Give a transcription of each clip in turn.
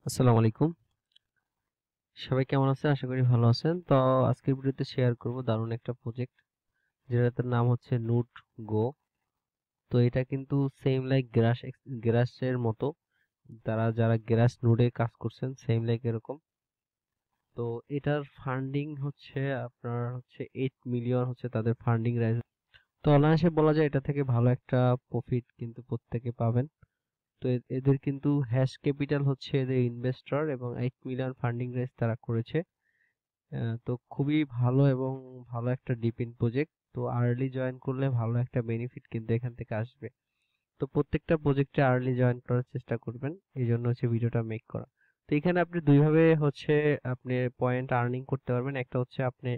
আসসালামু আলাইকুম। সবাই কেমন আছেন? আশা করি ভালো আছেন। তো আজকের ভিডিওতে শেয়ার করব দারুণ একটা প্রজেক্ট যেটার নাম হচ্ছে নুট গো। তো এটা কিন্তু সেম লাইক গ্রাসের মতো যারা গ্রাস নোডে কাজ করছেন সেম লাইক এরকম। তো এটার ফান্ডিং হচ্ছে আপনার হচ্ছে 8 মিলিয়ন হচ্ছে তাদের ফান্ডিং রাইজ। তো অনায়াসে বলা যায় এটা থেকে ভালো একটা প্রফিট কিন্তু প্রত্যেকে পাবেন। তো এদের কিন্তু হ্যাশ ক্যাপিটাল হচ্ছে এদের ইনভেস্টর এবং 8 মিলিয়ন ফান্ডিং রাইজ তারা করেছে। তো খুবই ভালো এবং ভালো একটা ডিপিন প্রজেক্ট। তো আর্লি জয়েন করলে ভালো একটা বেনিফিট কিন্তু এখান থেকে আসবে। তো প্রত্যেকটা প্রজেক্টে আর্লি জয়েন করার চেষ্টা করবেন, এই জন্য হচ্ছে ভিডিওটা মেক করা। তো এখানে আপনি দুইভাবে হচ্ছে আপনি পয়েন্ট আর্নিং করতে পারবেন। একটা হচ্ছে আপনি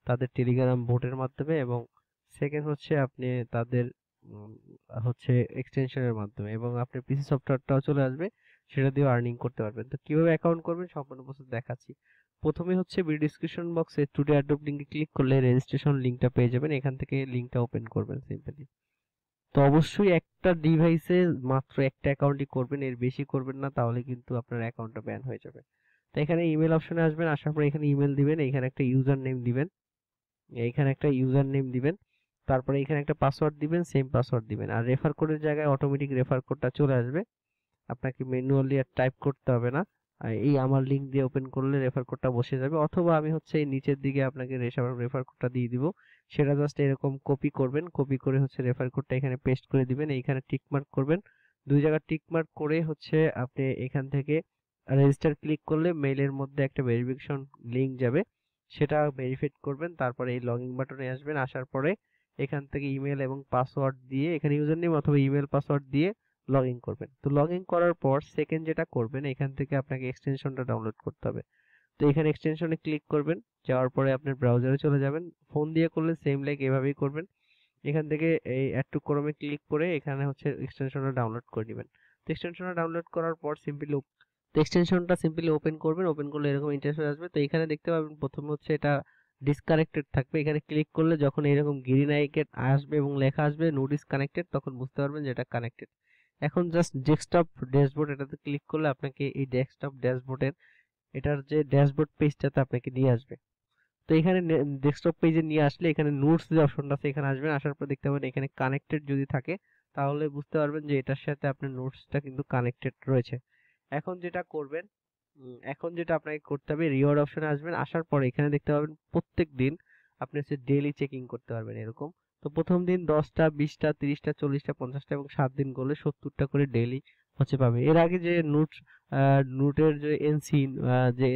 তাদের টেলিগ্রাম বোটের মাধ্যমে এবং সেকেন্ড হচ্ছে আপনি তাদের উম, হচ্ছে এক্সটেনশনের মাধ্যমে, এবং আপনি পিসি সফটওয়্যারটাও চলে আসবে, সেটা দিয়েও আর্নিং করতে পারবেন। তো কিভাবে অ্যাকাউন্ট করবেন সম্পূর্ণ প্রসেস দেখাচ্ছি। প্রথমে হচ্ছে ভিডিও ডিসক্রিপশন বক্সে টুডে অ্যাডোব লিংকে ক্লিক করলে রেজিস্ট্রেশন লিংকটা পেয়ে যাবেন। এখান থেকে লিংকটা ওপেন করবেন সিম্পলি। তো অবশ্যই একটা ডিভাইসে মাত্র একটা অ্যাকাউন্টই করবেন, এর বেশি করবেন না, তাহলে কিন্তু আপনার অ্যাকাউন্টটা ব্যান হয়ে যাবে। তো এখানে ইমেল অপশনে আসবেন, আসার পর এখানে ইমেল দিবেন, এখানে একটা ইউজার নেম দিবেন, এইখানে একটা ইউজার নেম দিবেন, তারপরে এখানে একটা পাসওয়ার্ড দিবেন, সেম পাসওয়ার্ড দিবেন। আর রেফার কোডের জায়গায় অটোমেটিক রেফার কোডটা চলে আসবে, আপনাকে ম্যানুয়ালি আর টাইপ করতে হবে না। আর এই আমার লিংক দিয়ে ওপেন করলে রেফার কোডটা বসে যাবে, অথবা আমি হচ্ছে এই নিচের দিকে আপনাকে রেফার কোডটা দিয়ে দিব। সেটা জাস্ট এরকম কপি করবেন, কপি করে হচ্ছে রেফার কোডটা এখানে পেস্ট করে দিবেন, এইখানে টিক মার্ক করবেন। দুই জায়গায় টিক মার্ক করে হচ্ছে আপনি এখান থেকে রেজিস্টার ক্লিক করলে মেইলের মধ্যে একটা ভেরিফিকেশন লিংক যাবে, সেটা ভেরিফাই করবেন। তারপরে এই লগইন বাটনে আসবেন, আসার পরে এখান থেকে ইমেল এবং পাসওয়ার্ড দিয়ে এখানে ইউজার নেম অথবা ইমেল পাসওয়ার্ড দিয়ে লগ ইন করবেন। তো লগ ইন করার পর সেকেন্ড যেটা করবেন, এখান থেকে আপনাকে এক্সটেনশনটা ডাউনলোড করতে হবে। তো এখানে এক্সটেনশনে ক্লিক করবেন, যাওয়ার পরে আপনার ব্রাউজারে চলে যাবেন। ফোন দিয়ে করলে সেম লাইক এভাবেই করবেন। এখান থেকে এই অ্যাড টু ক্রোমে ক্লিক করে এখানে হচ্ছে এক্সটেনশনটা ডাউনলোড করে নেবেন। তো এক্সটেনশনটা ডাউনলোড করার পর এক্সটেনশনটা সিম্পলি ওপেন করবেন, ওপেন করলে এরকম ইন্টারফেস আসবে। তো এখানে দেখতে পাবেন প্রথমে হচ্ছে এটা ডিসকানেক্টেড থাকবে, এখানে ক্লিক করলে যখন এরকম গ্রিন আইকন আসবে এবং লেখা আসবে নো ডিসকানেক্টেড, তখন বুঝতে পারবেন যে এটা কানেক্টেড। এখন জাস্ট ডেস্কটপ ড্যাশবোর্ড এটাতে ক্লিক করলে আপনাকে এই ডেস্কটপ ড্যাশবোর্ডের এটার যে ড্যাশবোর্ড পেজটাতে আপনাকে নিয়ে আসবে। তো এখানে ডেস্কটপ পেজে নিয়ে আসলে এখানে নোটস যে অপশনটা আছে এখানে আসবেন, আসার পর দেখতে পাবেন এখানে কানেক্টেড যদি থাকে তাহলে বুঝতে পারবেন যে এটার সাথে আপনার নোটসটা কিন্তু কানেক্টেড রয়েছে। এখন যেটা করবেন, এখন যেটা আপনাকে করতে হবে, রিওয়ার্ড অপশনে আসবেন, আসার পরে এখানে দেখতে পাবেন প্রত্যেক দিন আপনি হচ্ছে ডেইলি চেকিং করতে পারবেন এরকম। তো প্রথম দিন 10টা 20টা 30টা 40টা 50টা এবং 7 দিন করলে 70টা করে ডেইলি হচ্ছে পাবে। এর আগে যে নোটের যে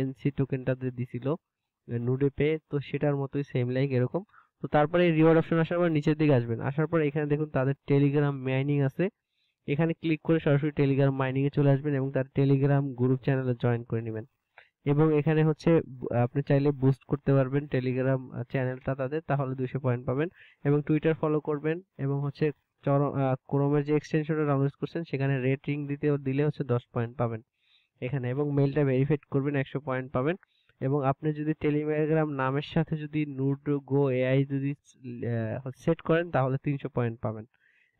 এনসি টোকেনটা যে দিছিল নুডে পে, তো সেটার মতোই সেম লাইক এরকম। তো তারপরে রিওয়ার্ড অপশন আসার পর নিচের দিকে আসবেন, আসার পর এখানে দেখুন তাদের টেলিগ্রাম মাইনিং আছে, এখানে ক্লিক করে সরাসরি টেলিগ্রাম মাইনিং এ চলে আসবেন এবং তার টেলিগ্রাম গ্রুপ চ্যানেলে জয়েন করে নেবেন। এবং এখানে হচ্ছে আপনি চাইলে বুস্ট করতে পারবেন টেলিগ্রাম চ্যানেলটা তাদের, তাহলে 200 পয়েন্ট পাবেন। এবং টুইটার ফলো করবেন এবং হচ্ছে ক্রোমের যে এক্সটেনশনটা ডাউনলোড করছেন সেখানে রেটিং দিলে হচ্ছে 10 পয়েন্ট পাবেন এখানে, এবং মেইলটা ভেরিফাইড করবেন 100 পয়েন্ট পাবেন। এবং আপনি যদি টেলিগ্রাম নামের সাথে যদি নুড গো এআই যদি সেট করেন তাহলে 300 পয়েন্ট পাবেন।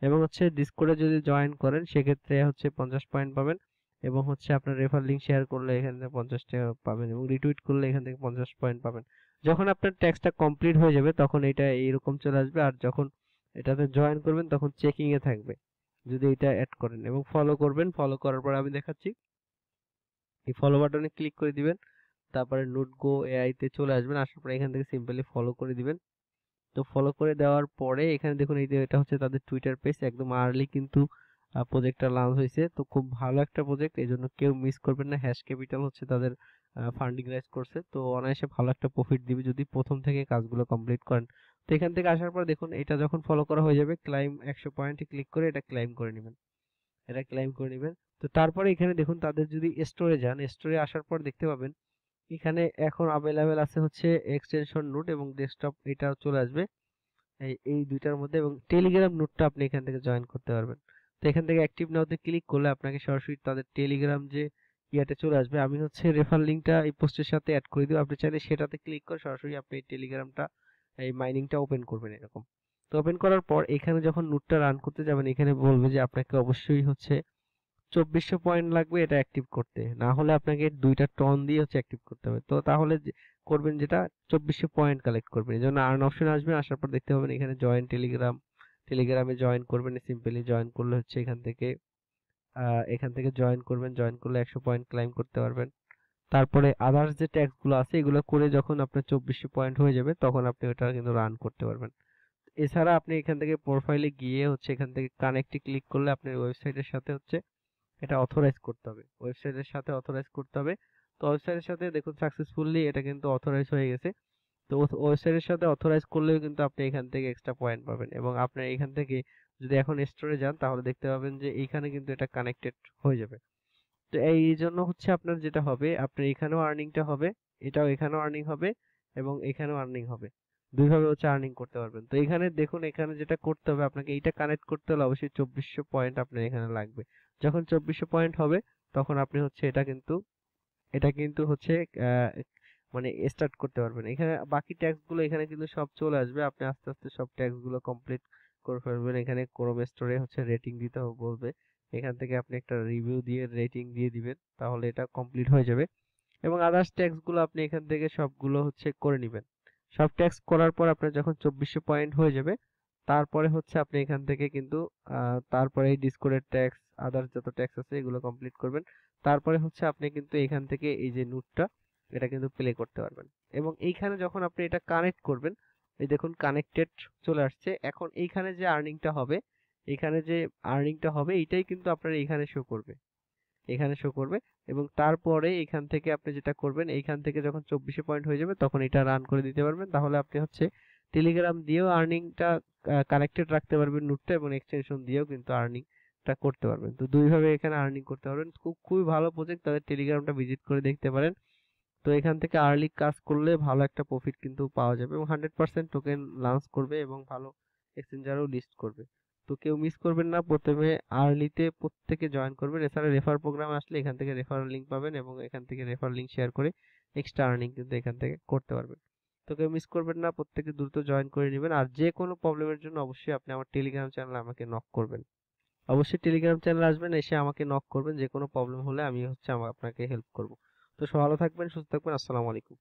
এবং হচ্ছে ডিসকর্ডে যদি জয়েন করেন সেক্ষেত্রে হচ্ছে 50 পয়েন্ট পাবেন। এবং হচ্ছে আপনার রেফার লিংক শেয়ার করলে এখান থেকে 50 টাকা পাবেন এবং রিটুইট করলে এখান থেকে 50 পয়েন্ট পাবেন। যখন আপনার ট্যাক্সটা কমপ্লিট হয়ে যাবে তখন এটা এইরকম চলে আসবে, আর যখন এটাতে জয়েন করবেন তখন চেকিং এ থাকবে যদি এটা অ্যাড করেন। এবং ফলো করবেন, ফলো করার পর আমি দেখাচ্ছি, এই ফলো বাটনে ক্লিক করে দিবেন, তারপরে নোট গো এআই তে চলে আসবেন, আসার পরে এখান থেকে সিম্পলি ফলো করে দিবেন। তো ফলো করে দেওয়ার পরে এখানে দেখুন এই যে এটা হচ্ছে তাদের টুইটার পেজ, একদম আর্লি কিন্তু প্রজেক্টটা লঞ্চ হয়েছে। তো খুব ভালো একটা প্রজেক্ট, এই জন্য কেউ মিস করবেন না। হ্যাশ ক্যাপিটাল হচ্ছে তাদের ফান্ডিং রাইজ করছে, তো অনায়াসে ভালো একটা প্রফিট দিবে যদি প্রথম থেকে কাজগুলো কমপ্লিট করেন। তো এখান থেকে আসার পর দেখুন এটা যখন ফলো করা হয়ে যাবে, ক্লাইম 100 পয়েন্টে ক্লিক করে এটা ক্লাইম করে নেবেন, এটা ক্লাইম করে নেবেন। তো তারপরে এখানে দেখুন তাদের যদি স্টোরে যান, স্টোরে আসার পর দেখতে পাবেন এখানে এখন अवेलेबल আছে হচ্ছে এক্সটেনশন নোট এবং ডেস্কটপ, এটা চলে আসবে এই দুইটার মধ্যে। এবং টেলিগ্রাম নোটটা আপনি এখান থেকে জয়েন করতে পারবেন। তো এখান থেকে অ্যাক্টিভ নাওতে ক্লিক করলে আপনাকে সরাসরি তাদের টেলিগ্রাম যে ইয়াতে চলে আসবে। আমি হচ্ছে রেফার লিংকটা এই পোস্টের সাথে অ্যাড করে দিব, আপনি চাইলে সেটাতে ক্লিক করে সরাসরি আপনি এই টেলিগ্রামটা এই মাইনিংটা ওপেন করবেন এরকম। তো ওপেন করার পর এখানে যখন নোটটা রান করতে যাবেন এখানে বলবে যে আপনাকে অবশ্যই হচ্ছে 2400 পয়েন্ট লাগবে এটা অ্যাক্টিভ করতে, না হলে আপনাকে 2টা টন দিয়ে হচ্ছে অ্যাক্টিভ করতে হবে। তো তাহলে করবেন যেটা 2400 পয়েন্ট কালেক্ট করবেন। এই জন্য আর্ন অপশন আসবে, আসার পর দেখতে পাবেন এখানে জয়েন টেলিগ্রাম, টেলিগ্রামে জয়েন করবেন। সিম্পলি জয়েন করলে হচ্ছে এখান থেকে জয়েন করবেন, জয়েন করলে 100 পয়েন্ট ক্লাইম করতে পারবেন। তারপরে আদার্স যে ট্যাক্স গুলো আছে এগুলো করে যখন আপনার 2400 পয়েন্ট হয়ে যাবে তখন আপনি ওটা কিন্তু রান করতে পারবেন। এছাড়া আপনি এখান থেকে প্রোফাইলে গিয়ে হচ্ছে এখান থেকে কানেক্টে ক্লিক করলে আপনার ওয়েবসাইটের সাথে হচ্ছে এটা অথরাইজ করতে হবে, ওয়েবসাইটের সাথে অথরাইজ করতে হবে। তো ওয়েবসাইটের সাথে দেখুন সাকসেসফুলি এটা কিন্তু অথরাইজ হয়ে গেছে। তো ওয়েবসাইটের সাথে অথরাইজ করলেও কিন্তু আপনি এখান থেকে এক্সট্রা পয়েন্ট পাবেন, এবং আপনার এখান থেকে যদি এখন স্টোরে যান তাহলে দেখতে পাবেন যে এইখানে কিন্তু এটা কানেক্টেড হয়ে যাবে। তো এই জন্য হচ্ছে আপনার যেটা হবে, আপনার এখানেও আর্নিংটা হবে, এটাও এখানেও আর্নিং হবে, এবং এখানেও আর্নিং হবে। দুইভাবে হচ্ছে আর্নিং করতে পারবেন। তো এখানে দেখুন, এখানে যেটা করতে হবে আপনাকে, এইটা কানেক্ট করতে হলে অবশ্যই 2400 পয়েন্ট আপনার এখানে লাগবে। যখন 2400 পয়েন্ট হবে তখন আপনি হচ্ছে এটা কিন্তু হচ্ছে আহ, মানে স্টার্ট করতে পারবেন। এখানে বাকি ট্যাক্স গুলো এখানে কিন্তু সব চলে আসবে, আপনি আস্তে আস্তে সব ট্যাক্স গুলো কমপ্লিট করে ফেলবেন। এখানে ক্রোম স্টোরে হচ্ছে রেটিং দিতে বলবে, এখান থেকে আপনি একটা রিভিউ দিয়ে রেটিং দিয়ে দিবেন, তাহলে এটা কমপ্লিট হয়ে যাবে। এবং আদার্স ট্যাক্স গুলো আপনি এখান থেকে সবগুলো হচ্ছে করে নেবেন। সব ট্যাক্স করার পর আপনার যখন 2400 পয়েন্ট হয়ে যাবে তারপরে হচ্ছে আপনি এখান থেকে কিন্তু তারপরে এই ডিসকর্ডের ট্যাক্স, আদার্স যত ট্যাক্স আছে এগুলো কমপ্লিট করবেন। তারপরে হচ্ছে আপনি কিন্তু এখান থেকে এই যে নোটটা এটা কিন্তু প্লে করতে পারবেন। এবং এইখানে যখন আপনি এটা কানেক্ট করবেন, এই দেখুন কানেক্টেড চলে আসছে। এখন এইখানে যে আর্নিংটা হবে, এইটাই কিন্তু আপনার এইখানে শো করবে, এখানে শো করবে। এবং তারপরে এখান থেকে আপনি যেটা করবেন, এইখান থেকে যখন 2400 পয়েন্ট হয়ে যাবে তখন এটা রান করে দিতে পারবেন। তাহলে আপনি হচ্ছে টেলিগ্রাম দিয়েও আর্নিংটা কানেক্টেড রাখতে পারবেন নোটটা, এবং এক্সটেনশন দিয়েও কিন্তু আর্নিংটা করতে পারবেন। তো দুইভাবে এখানে আর্নিং করতে পারবেন। খুবই ভালো প্রজেক্ট, তাদের টেলিগ্রামটা ভিজিট করে দেখতে পারেন। তো এখান থেকে আর্লি কাজ করলে ভালো একটা প্রফিট কিন্তু পাওয়া যাবে, এবং 100% টোকেন লঞ্চ করবে এবং ভালো এক্সচেঞ্জারও লিস্ট করবে। তো কেউ মিস করবেন না, প্রথমে আর্লিতে প্রত্যেকে জয়েন করবেন। এছাড়া রেফার প্রোগ্রাম আসলে এখান থেকে রেফারেল লিংক পাবেন, এবং এখান থেকে রেফার লিংক শেয়ার করে এক্সট্রা আর্নিং কিন্তু এখান থেকে করতে পারবেন। তো কেউ মিস করবেন না, প্রত্যেকে দ্রুত জয়েন করে নেবেন। আর যে কোনো প্রবলেমের জন্য অবশ্যই আপনি আমার টেলিগ্রাম চ্যানেলে আমাকে নক করবেন। অবশ্যই টেলিগ্রাম চ্যানেলে আসবেন, এসে আমাকে নক করবেন। যে কোনো প্রবলেম হলে আমি হচ্ছে আপনাকে হেল্প করব। তো ভালো থাকবেন, সুস্থ থাকবেন। আসসালামু আলাইকুম।